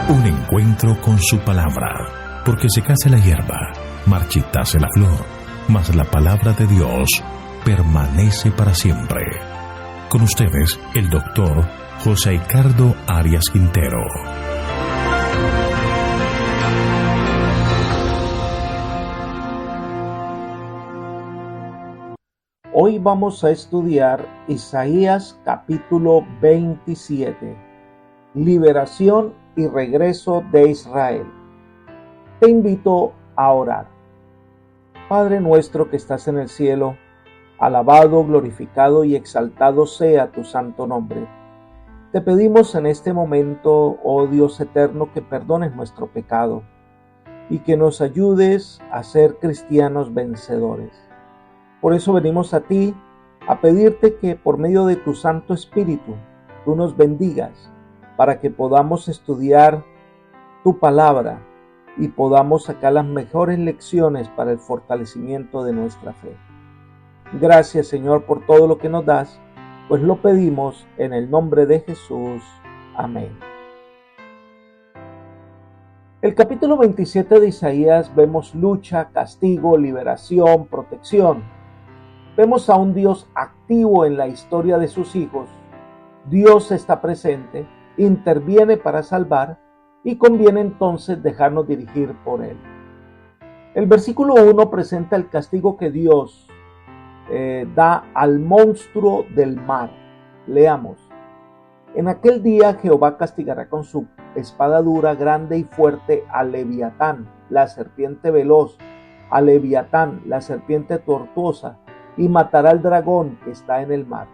Un encuentro con su palabra, porque secase la hierba, marchitase la flor, mas la palabra de Dios permanece para siempre. Con ustedes, el doctor José Ricardo Arias Quintero. Hoy vamos a estudiar Isaías capítulo 27, liberación y regreso de Israel. Te invito a orar. Padre nuestro que estás en el cielo, alabado, glorificado y exaltado sea tu santo nombre. Te pedimos en este momento, oh Dios eterno, que perdones nuestro pecado y que nos ayudes a ser cristianos vencedores. Por eso venimos a ti a pedirte que por medio de tu Santo Espíritu tú nos bendigas para que podamos estudiar tu palabra y podamos sacar las mejores lecciones para el fortalecimiento de nuestra fe. Gracias, Señor, por todo lo que nos das, pues lo pedimos en el nombre de Jesús. Amén. El capítulo 27 de Isaías vemos lucha, castigo, liberación, protección. Vemos a un Dios activo en la historia de sus hijos. Dios está presente, interviene para salvar y conviene entonces dejarnos dirigir por Él. El versículo 1 presenta el castigo que Dios da al monstruo del mar. Leamos. En aquel día Jehová castigará con su espada dura, grande y fuerte a Leviatán, la serpiente veloz, a Leviatán, la serpiente tortuosa, y matará al dragón que está en el mar.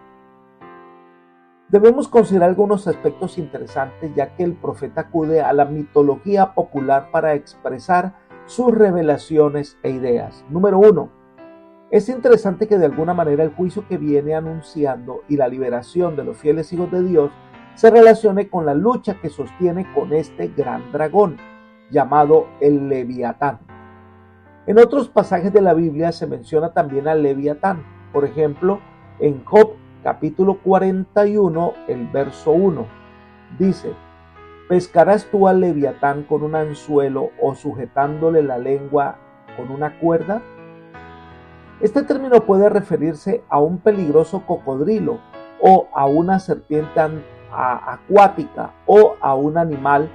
Debemos considerar algunos aspectos interesantes, ya que el profeta acude a la mitología popular para expresar sus revelaciones e ideas. Número 1. Es interesante que de alguna manera el juicio que viene anunciando y la liberación de los fieles hijos de Dios se relacione con la lucha que sostiene con este gran dragón, llamado el Leviatán. En otros pasajes de la Biblia se menciona también al Leviatán. Por ejemplo, en Job capítulo 41, el verso 1, dice: ¿pescarás tú al Leviatán con un anzuelo o sujetándole la lengua con una cuerda? Este término puede referirse a un peligroso cocodrilo o a una serpiente acuática o a un animal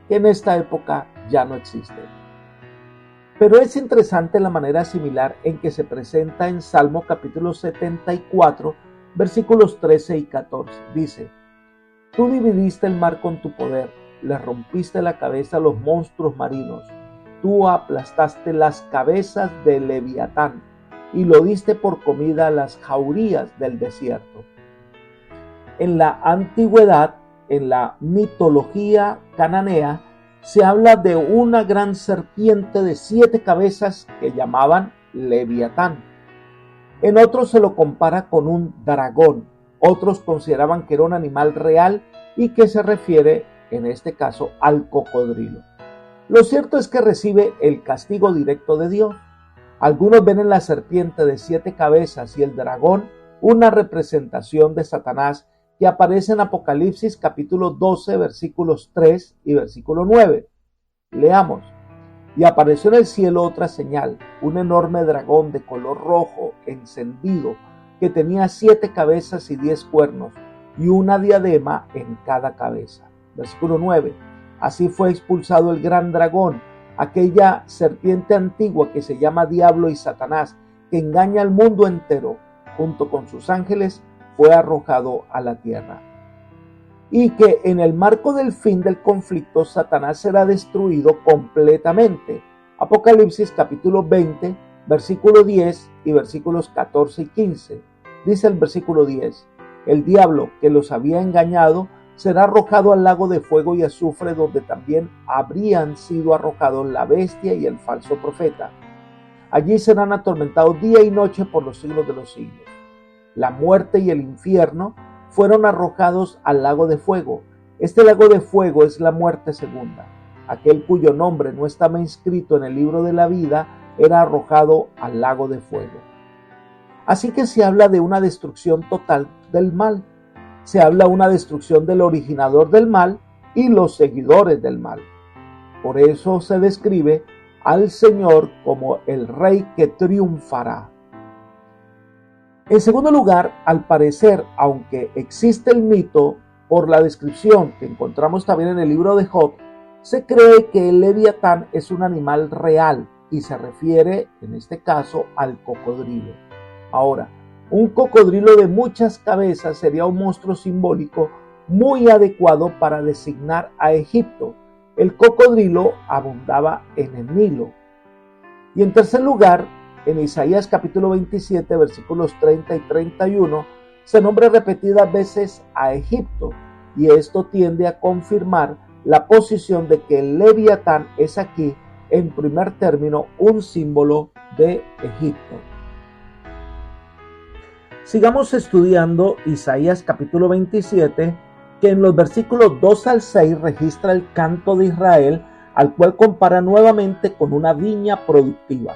que en esta época ya no existe. Pero es interesante la manera similar en que se presenta en Salmo capítulo 74, versículos 13 y 14. Dice: tú dividiste el mar con tu poder, le rompiste la cabeza a los monstruos marinos, tú aplastaste las cabezas del Leviatán y lo diste por comida a las jaurías del desierto. En la antigüedad, en la mitología cananea, se habla de una gran serpiente de 7 cabezas que llamaban Leviatán. En otros se lo compara con un dragón. Otros consideraban que era un animal real y que se refiere, en este caso, al cocodrilo. Lo cierto es que recibe el castigo directo de Dios. Algunos ven en la serpiente de 7 cabezas y el dragón una representación de Satanás que aparece en Apocalipsis capítulo 12, versículos 3 y versículo 9. Leamos. Y apareció en el cielo otra señal, un enorme dragón de color rojo, encendido, que tenía 7 cabezas y 10 cuernos, y una diadema en cada cabeza. Versículo 9. Así fue expulsado el gran dragón, aquella serpiente antigua que se llama Diablo y Satanás, que engaña al mundo entero, junto con sus ángeles, fue arrojado a la tierra. Y que en el marco del fin del conflicto, Satanás será destruido completamente. Apocalipsis capítulo 20, versículo 10 y versículos 14 y 15. Dice el versículo 10: el diablo que los había engañado será arrojado al lago de fuego y azufre, donde también habrían sido arrojados la bestia y el falso profeta. Allí serán atormentados día y noche por los siglos de los siglos. La muerte y el infierno fueron arrojados al lago de fuego. Este lago de fuego es la muerte segunda. Aquel cuyo nombre no estaba inscrito en el libro de la vida era arrojado al lago de fuego. Así que se habla de una destrucción total del mal. Se habla de una destrucción del originador del mal y los seguidores del mal. Por eso se describe al Señor como el Rey que triunfará. En segundo lugar, al parecer, aunque existe el mito, por la descripción que encontramos también en el libro de Job, se cree que el Leviatán es un animal real y se refiere, en este caso, al cocodrilo. Ahora, un cocodrilo de muchas cabezas sería un monstruo simbólico muy adecuado para designar a Egipto. El cocodrilo abundaba en el Nilo. Y en tercer lugar, en Isaías capítulo 27, versículos 30 y 31, se nombra repetidas veces a Egipto, y esto tiende a confirmar la posición de que el Leviatán es aquí, en primer término, un símbolo de Egipto. Sigamos estudiando Isaías capítulo 27, que en los versículos 2 al 6 registra el canto de Israel, al cual compara nuevamente con una viña productiva.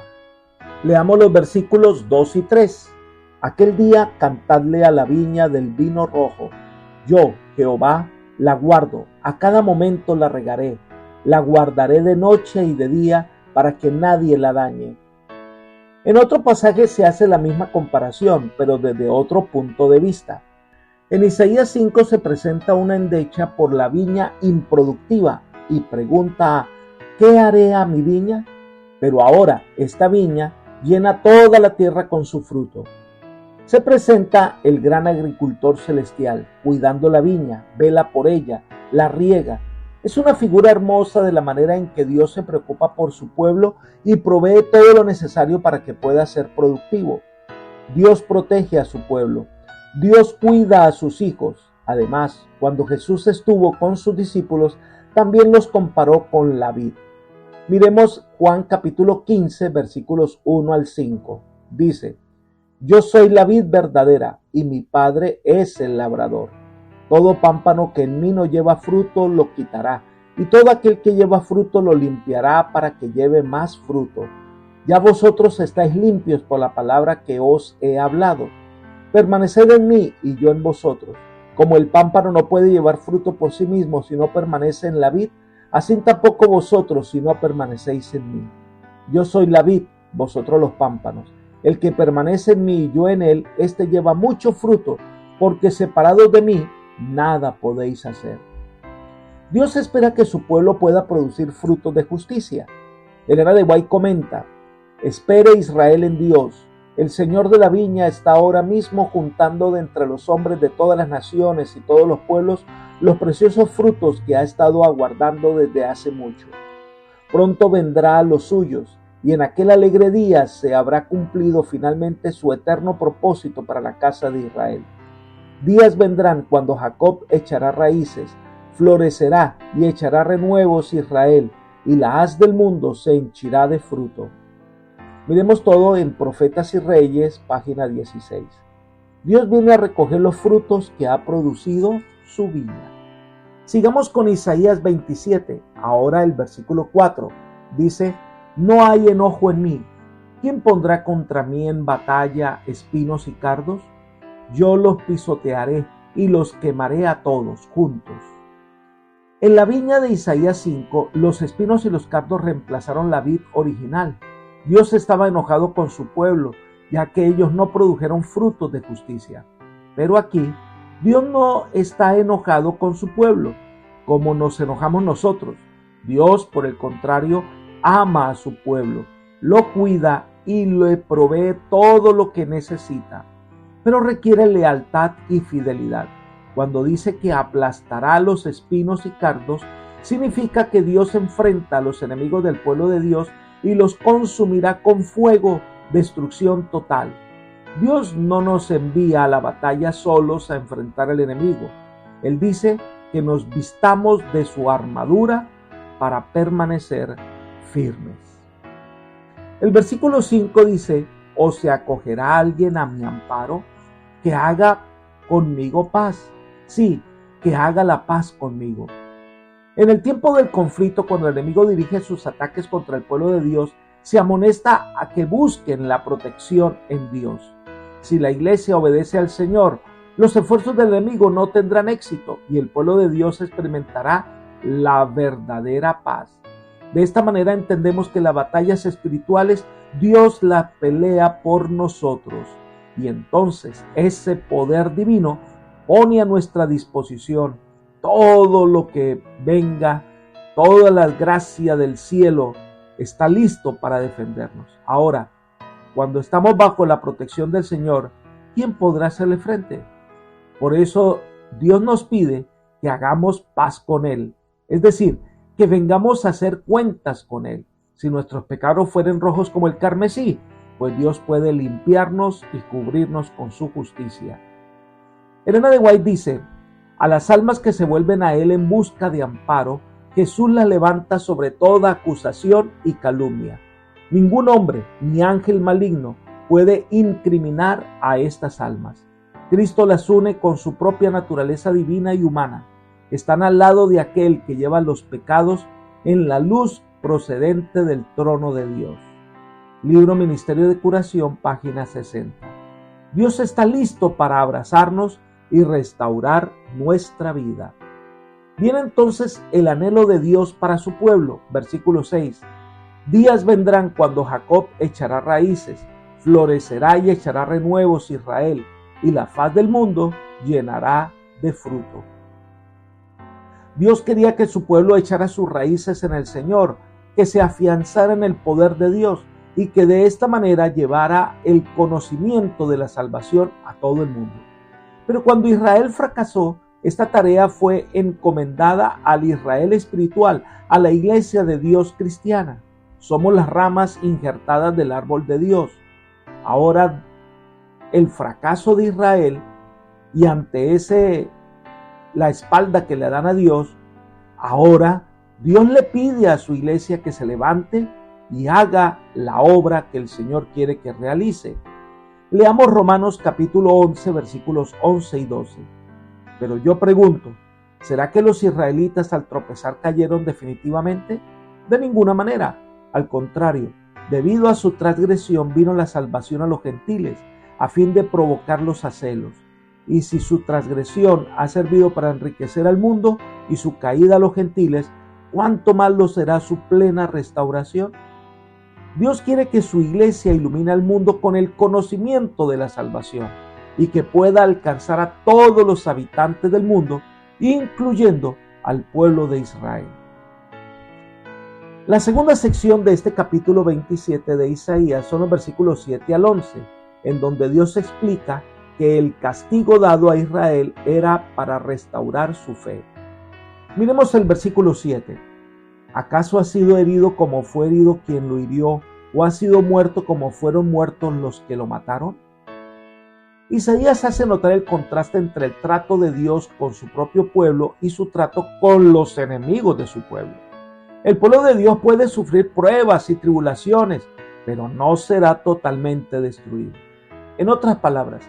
Leamos los versículos 2 y 3. Aquel día cantadle a la viña del vino rojo. Yo, Jehová, la guardo, a cada momento la regaré, la guardaré de noche y de día para que nadie la dañe. En otro pasaje se hace la misma comparación, pero desde otro punto de vista. En Isaías 5 se presenta una endecha por la viña improductiva y pregunta: ¿qué haré a mi viña? Pero ahora esta viña llena toda la tierra con su fruto. Se presenta el gran agricultor celestial, cuidando la viña, vela por ella, la riega. Es una figura hermosa de la manera en que Dios se preocupa por su pueblo y provee todo lo necesario para que pueda ser productivo. Dios protege a su pueblo. Dios cuida a sus hijos. Además, cuando Jesús estuvo con sus discípulos, también los comparó con la vid. Miremos Juan capítulo 15, versículos 1 al 5. Dice: Yo soy la vid verdadera, y mi Padre es el labrador. Todo pámpano que en mí no lleva fruto lo quitará, y todo aquel que lleva fruto lo limpiará para que lleve más fruto. Ya vosotros estáis limpios por la palabra que os he hablado. Permaneced en mí y yo en vosotros. Como el pámpano no puede llevar fruto por sí mismo si no permanece en la vid, así tampoco vosotros si no permanecéis en mí. Yo soy la vid, vosotros los pámpanos. El que permanece en mí y yo en él, éste lleva mucho fruto, porque separados de mí, nada podéis hacer. Dios espera que su pueblo pueda producir frutos de justicia. Elena de White comenta: espere Israel en Dios. El Señor de la viña está ahora mismo juntando de entre los hombres de todas las naciones y todos los pueblos los preciosos frutos que ha estado aguardando desde hace mucho. Pronto vendrá a los suyos, y en aquel alegre día se habrá cumplido finalmente su eterno propósito para la casa de Israel. Días vendrán cuando Jacob echará raíces, florecerá y echará renuevos Israel, y la haz del mundo se henchirá de fruto. Miremos todo en Profetas y Reyes, página 16. Dios viene a recoger los frutos que ha producido su viña. Sigamos con Isaías 27, ahora el versículo 4. Dice: No hay enojo en mí. ¿Quién pondrá contra mí en batalla espinos y cardos? Yo los pisotearé y los quemaré a todos juntos. En la viña de Isaías 5, los espinos y los cardos reemplazaron la vid original. Dios estaba enojado con su pueblo, ya que ellos no produjeron frutos de justicia. Pero aquí, Dios no está enojado con su pueblo, como nos enojamos nosotros. Dios, por el contrario, ama a su pueblo, lo cuida y le provee todo lo que necesita, pero requiere lealtad y fidelidad. Cuando dice que aplastará a los espinos y cardos, significa que Dios enfrenta a los enemigos del pueblo de Dios y los consumirá con fuego, destrucción total. Dios no nos envía a la batalla solos a enfrentar al enemigo. Él dice que nos vistamos de su armadura para permanecer firmes. El versículo 5 dice: ¿O se acogerá alguien a mi amparo? Que haga conmigo paz. Sí, que haga la paz conmigo. En el tiempo del conflicto, cuando el enemigo dirige sus ataques contra el pueblo de Dios, se amonesta a que busquen la protección en Dios. Si la iglesia obedece al Señor, los esfuerzos del enemigo no tendrán éxito y el pueblo de Dios experimentará la verdadera paz. De esta manera entendemos que las batallas espirituales Dios las pelea por nosotros, y entonces ese poder divino pone a nuestra disposición todo lo que venga, toda la gracia del cielo está listo para defendernos. Ahora, cuando estamos bajo la protección del Señor, ¿quién podrá hacerle frente? Por eso Dios nos pide que hagamos paz con Él, es decir, que vengamos a hacer cuentas con Él. Si nuestros pecados fueren rojos como el carmesí, pues Dios puede limpiarnos y cubrirnos con su justicia. Elena de White dice: a las almas que se vuelven a Él en busca de amparo, Jesús las levanta sobre toda acusación y calumnia. Ningún hombre ni ángel maligno puede incriminar a estas almas. Cristo las une con su propia naturaleza divina y humana. Están al lado de aquel que lleva los pecados en la luz procedente del trono de Dios. Libro Ministerio de Curación, página 60. Dios está listo para abrazarnos y restaurar nuestra vida. Viene entonces el anhelo de Dios para su pueblo. Versículo 6. Días vendrán cuando Jacob echará raíces, florecerá y echará renuevos Israel, y la faz del mundo llenará de fruto. Dios quería que su pueblo echara sus raíces en el Señor, que se afianzara en el poder de Dios y que de esta manera llevara el conocimiento de la salvación a todo el mundo. Pero cuando Israel fracasó, esta tarea fue encomendada al Israel espiritual, a la iglesia de Dios cristiana. Somos las ramas injertadas del árbol de Dios. Ahora, el fracaso de Israel y ante la espalda que le dan a Dios, ahora Dios le pide a su iglesia que se levante y haga la obra que el Señor quiere que realice. Leamos Romanos capítulo 11, versículos 11 y 12. Pero yo pregunto, ¿será que los israelitas al tropezar cayeron definitivamente? De ninguna manera. Al contrario, debido a su transgresión vino la salvación a los gentiles, a fin de provocarlos a celos. Y si su transgresión ha servido para enriquecer al mundo y su caída a los gentiles, ¿cuánto más lo será su plena restauración? Dios quiere que su iglesia ilumine al mundo con el conocimiento de la salvación y que pueda alcanzar a todos los habitantes del mundo, incluyendo al pueblo de Israel. La segunda sección de este capítulo 27 de Isaías son los versículos 7 al 11, en donde Dios explica que el castigo dado a Israel era para restaurar su fe. Miremos el versículo 7. ¿Acaso ha sido herido como fue herido quien lo hirió, o ha sido muerto como fueron muertos los que lo mataron? Isaías hace notar el contraste entre el trato de Dios con su propio pueblo y su trato con los enemigos de su pueblo. El pueblo de Dios puede sufrir pruebas y tribulaciones, pero no será totalmente destruido. En otras palabras,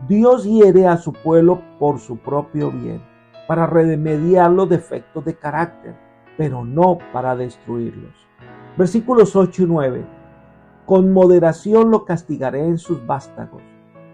Dios hiere a su pueblo por su propio bien, para remediar los defectos de carácter, pero no para destruirlos. Versículos 8 y 9. Con moderación lo castigaré en sus vástagos.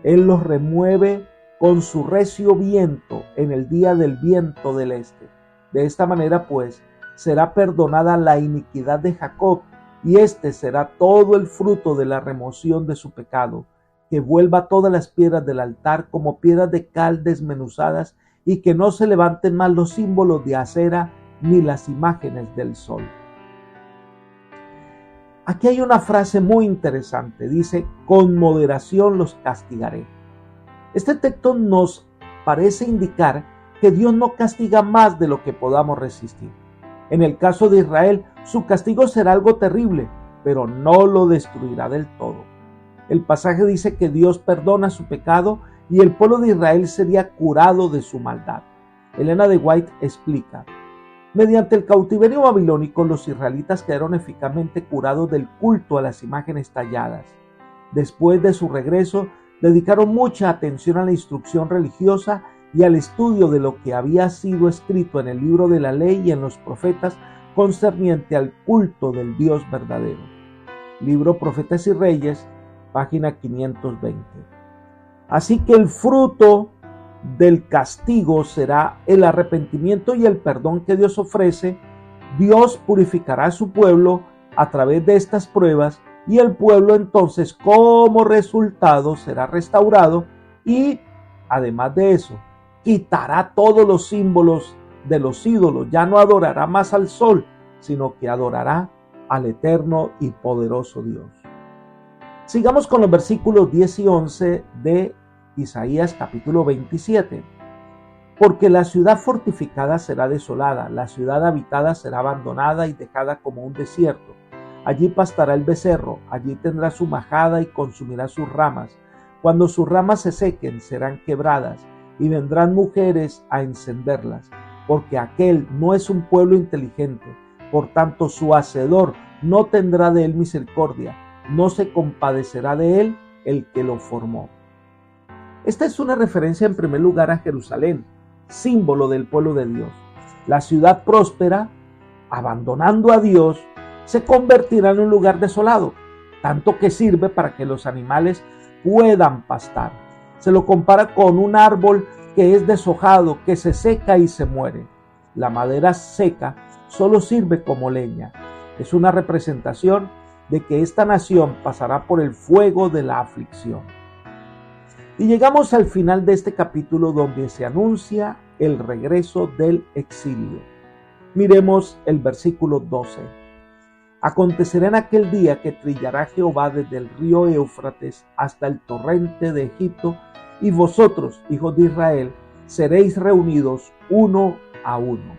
Él los remueve con su recio viento en el día del viento del este. De esta manera, pues, será perdonada la iniquidad de Jacob, y este será todo el fruto de la remoción de su pecado, que vuelva todas las piedras del altar como piedras de cal desmenuzadas, y que no se levanten más los símbolos de acera ni las imágenes del sol. Aquí hay una frase muy interesante, dice: con moderación los castigaré. Este texto nos parece indicar que Dios no castiga más de lo que podamos resistir. En el caso de Israel, su castigo será algo terrible, pero no lo destruirá del todo. El pasaje dice que Dios perdona su pecado y el pueblo de Israel sería curado de su maldad. Elena de White explica: mediante el cautiverio babilónico, los israelitas quedaron eficazmente curados del culto a las imágenes talladas. Después de su regreso, dedicaron mucha atención a la instrucción religiosa y al estudio de lo que había sido escrito en el libro de la ley y en los profetas concerniente al culto del Dios verdadero. Libro Profetas y Reyes, página 520. Así que el fruto del castigo será el arrepentimiento y el perdón que Dios ofrece. Dios purificará a su pueblo a través de estas pruebas y el pueblo entonces como resultado será restaurado y además de eso quitará todos los símbolos de los ídolos. Ya no adorará más al sol, sino que adorará al eterno y poderoso Dios. Sigamos con los versículos 10 y 11 de Isaías capítulo 27. Porque la ciudad fortificada será desolada, la ciudad habitada será abandonada y dejada como un desierto. Allí pastará el becerro, allí tendrá su majada y consumirá sus ramas. Cuando sus ramas se sequen, serán quebradas y vendrán mujeres a encenderlas, porque aquel no es un pueblo inteligente, por tanto su hacedor no tendrá de él misericordia, no se compadecerá de él el que lo formó. Esta es una referencia en primer lugar a Jerusalén, símbolo del pueblo de Dios. La ciudad próspera, abandonando a Dios, se convertirá en un lugar desolado, tanto que sirve para que los animales puedan pastar. Se lo compara con un árbol que es deshojado, que se seca y se muere. La madera seca solo sirve como leña. Es una representación de que esta nación pasará por el fuego de la aflicción. Y llegamos al final de este capítulo donde se anuncia el regreso del exilio. Miremos el versículo 12. Acontecerá en aquel día que trillará Jehová desde el río Éufrates hasta el torrente de Egipto, y vosotros, hijos de Israel, seréis reunidos uno a uno.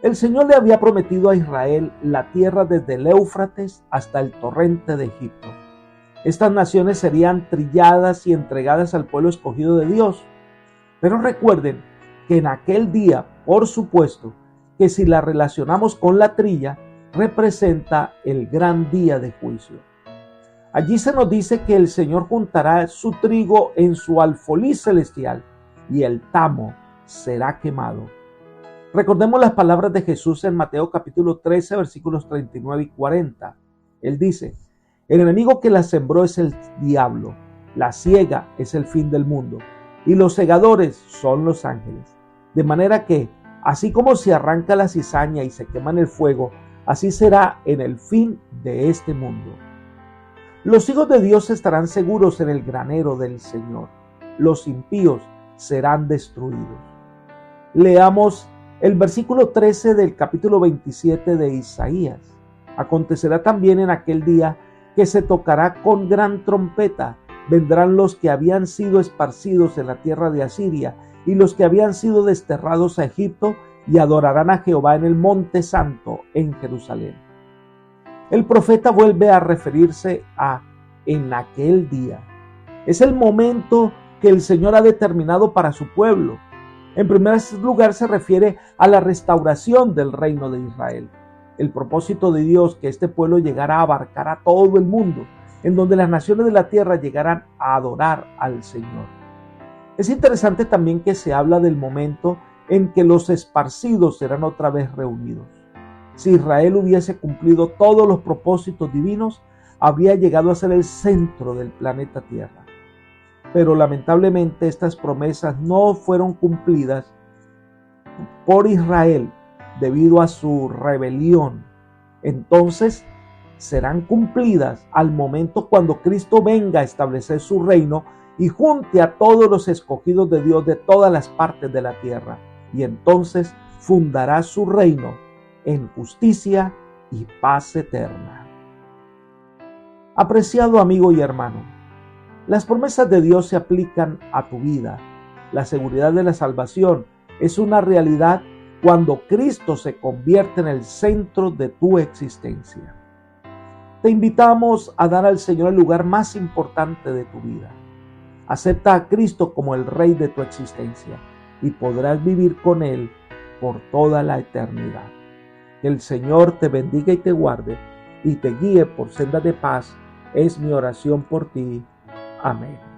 El Señor le había prometido a Israel la tierra desde el Éufrates hasta el torrente de Egipto. Estas naciones serían trilladas y entregadas al pueblo escogido de Dios. Pero recuerden que en aquel día, por supuesto, que si la relacionamos con la trilla, representa el gran día de juicio. Allí se nos dice que el Señor juntará su trigo en su alfolí celestial y el tamo será quemado. Recordemos las palabras de Jesús en Mateo capítulo 13, versículos 39 y 40. Él dice: el enemigo que la sembró es el diablo, la siega es el fin del mundo, y los segadores son los ángeles. De manera que, así como se arranca la cizaña y se quema en el fuego, así será en el fin de este mundo. Los hijos de Dios estarán seguros en el granero del Señor. Los impíos serán destruidos. Leamos el versículo 13 del capítulo 27 de Isaías. Acontecerá también en aquel día que se tocará con gran trompeta. Vendrán los que habían sido esparcidos en la tierra de Asiria y los que habían sido desterrados a Egipto, y adorarán a Jehová en el monte santo en Jerusalén. El profeta vuelve a referirse a en aquel día. Es el momento que el Señor ha determinado para su pueblo. En primer lugar se refiere a la restauración del reino de Israel. El propósito de Dios, que este pueblo llegara a abarcar a todo el mundo, en donde las naciones de la tierra llegaran a adorar al Señor. Es interesante también que se habla del momento en que los esparcidos serán otra vez reunidos. Si Israel hubiese cumplido todos los propósitos divinos, habría llegado a ser el centro del planeta Tierra. Pero lamentablemente estas promesas no fueron cumplidas por Israel debido a su rebelión. Entonces serán cumplidas al momento cuando Cristo venga a establecer su reino y junte a todos los escogidos de Dios de todas las partes de la tierra. Y entonces fundará su reino en justicia y paz eterna. Apreciado amigo y hermano, las promesas de Dios se aplican a tu vida. La seguridad de la salvación es una realidad cuando Cristo se convierte en el centro de tu existencia. Te invitamos a dar al Señor el lugar más importante de tu vida. Acepta a Cristo como el Rey de tu existencia y podrás vivir con Él por toda la eternidad. Que el Señor te bendiga y te guarde y te guíe por sendas de paz. Es mi oración por ti. Amén.